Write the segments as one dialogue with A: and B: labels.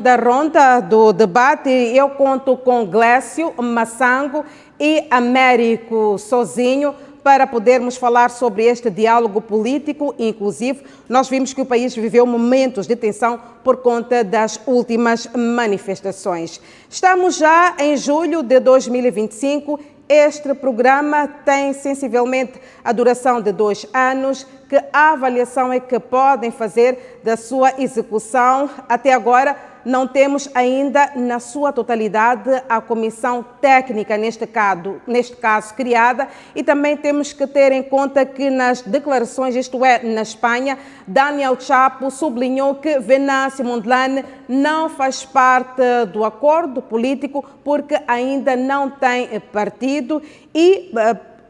A: Da ronda do debate, eu conto com Glécio Massango e Américo Sozinho para podermos falar sobre este diálogo político inclusivo. Nós vimos que o país viveu momentos de tensão por conta das últimas manifestações. Estamos já em julho de 2025. Este programa tem sensivelmente a duração de 2 anos. Que avaliação é que podem fazer da sua execução? Até agora, não temos ainda na sua totalidade a comissão técnica, neste caso criada, e também temos que ter em conta que nas declarações, isto é, na Espanha, Daniel Chapo sublinhou que Venâncio Mondlane não faz parte do acordo político porque ainda não tem partido e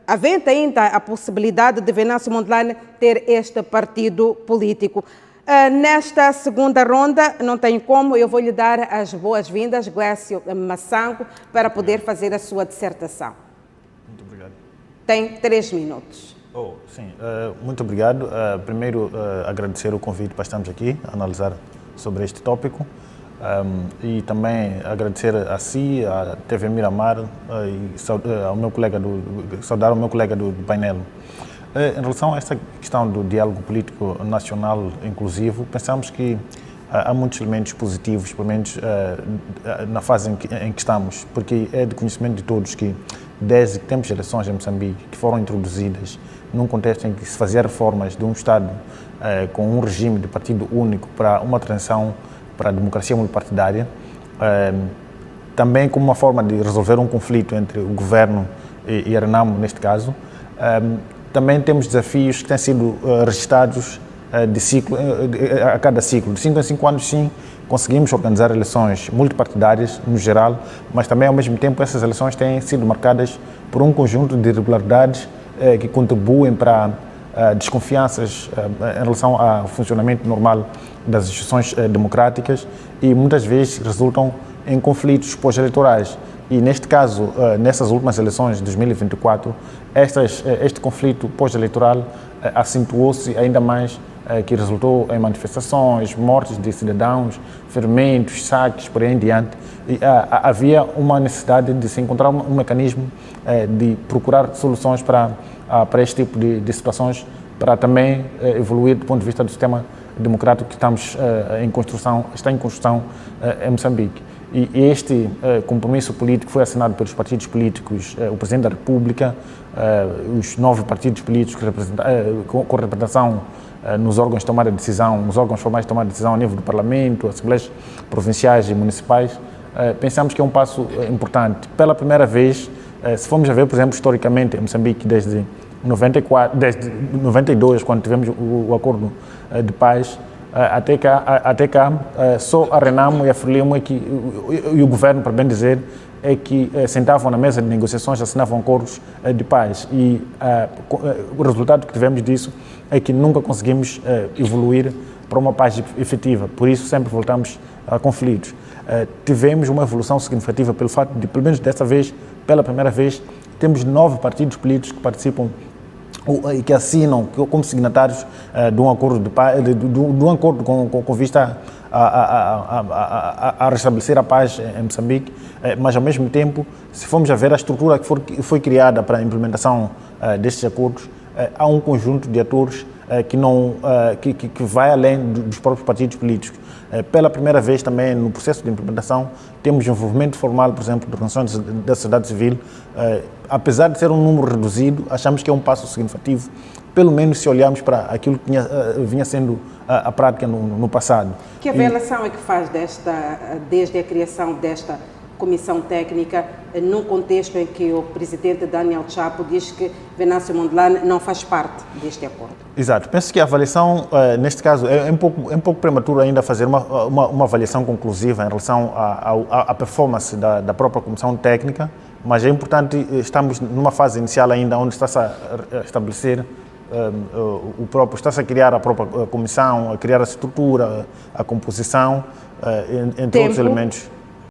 A: havendo ainda a possibilidade de Venâncio Mondlane ter este partido político. Nesta segunda ronda, não tenho como, eu vou lhe dar as boas-vindas, Glécio Massango, para poder fazer a sua dissertação.
B: Muito obrigado.
A: Tem 3 minutos.
B: Sim, muito obrigado. Primeiro, agradecer o convite para estarmos aqui a analisar sobre este tópico e também agradecer a si, à TV Miramar e saudar o meu colega do painel. Em relação a esta questão do diálogo político nacional inclusivo, pensamos que há muitos elementos positivos, pelo menos na fase em que estamos, porque é de conhecimento de todos que, desde que temos eleições em Moçambique, que foram introduzidas num contexto em que se fazia reformas de um Estado com um regime de partido único para uma transição para a democracia multipartidária, também como uma forma de resolver um conflito entre o governo e a Renamo, neste caso. Também temos desafios que têm sido registrados a cada ciclo. De 5 em 5 anos, sim, conseguimos organizar eleições multipartidárias, no geral, mas também, ao mesmo tempo, essas eleições têm sido marcadas por um conjunto de irregularidades que contribuem para desconfianças em relação ao funcionamento normal das instituições democráticas e muitas vezes resultam em conflitos pós-eleitorais. E neste caso, nessas últimas eleições de 2024, este conflito pós-eleitoral acentuou-se ainda mais, que resultou em manifestações, mortes de cidadãos, ferimentos, saques, por aí em diante. E havia uma necessidade de se encontrar um mecanismo de procurar soluções para este tipo de situações, para também evoluir do ponto de vista do sistema democrático que está em construção em Moçambique. E este compromisso político foi assinado pelos partidos políticos, o Presidente da República, os 9 partidos políticos com representação nos órgãos de tomada de decisão, nos órgãos formais de tomada de decisão a nível do Parlamento, assembleias provinciais e municipais. Pensamos que é um passo importante. Pela primeira vez, se formos a ver, por exemplo, historicamente, em Moçambique, desde 92, quando tivemos o acordo de paz, até cá, só a Renamo e a Frelimo e o governo, para bem dizer, é que sentavam na mesa de negociações, assinavam acordos de paz. E o resultado que tivemos disso é que nunca conseguimos evoluir para uma paz efetiva. Por isso, sempre voltamos a conflitos. Tivemos uma evolução significativa pelo fato de, pelo menos desta vez, pela primeira vez, temos 9 partidos políticos que participam e que assinam como signatários de um acordo de paz, de um acordo com vista a restabelecer a paz em Moçambique, mas ao mesmo tempo, se formos a ver a estrutura que foi criada para a implementação destes acordos, há um conjunto de atores que vai além dos próprios partidos políticos. Pela primeira vez também no processo de implementação temos envolvimento formal, por exemplo, de organizações da sociedade civil. Apesar de ser um número reduzido, achamos que é um passo significativo, pelo menos se olharmos para aquilo que vinha sendo a prática no passado.
A: Que avaliação é que faz desde a criação desta comissão técnica, num contexto em que o presidente Daniel Chapo diz que Venâncio Mondlane não faz parte deste acordo?
B: Exato. Penso que a avaliação, neste caso, é um pouco prematuro ainda fazer uma avaliação conclusiva em relação à performance da própria comissão técnica, mas é importante, estamos numa fase inicial ainda onde está-se a estabelecer está-se a criar a própria comissão, a criar a estrutura, a composição, entre outros elementos.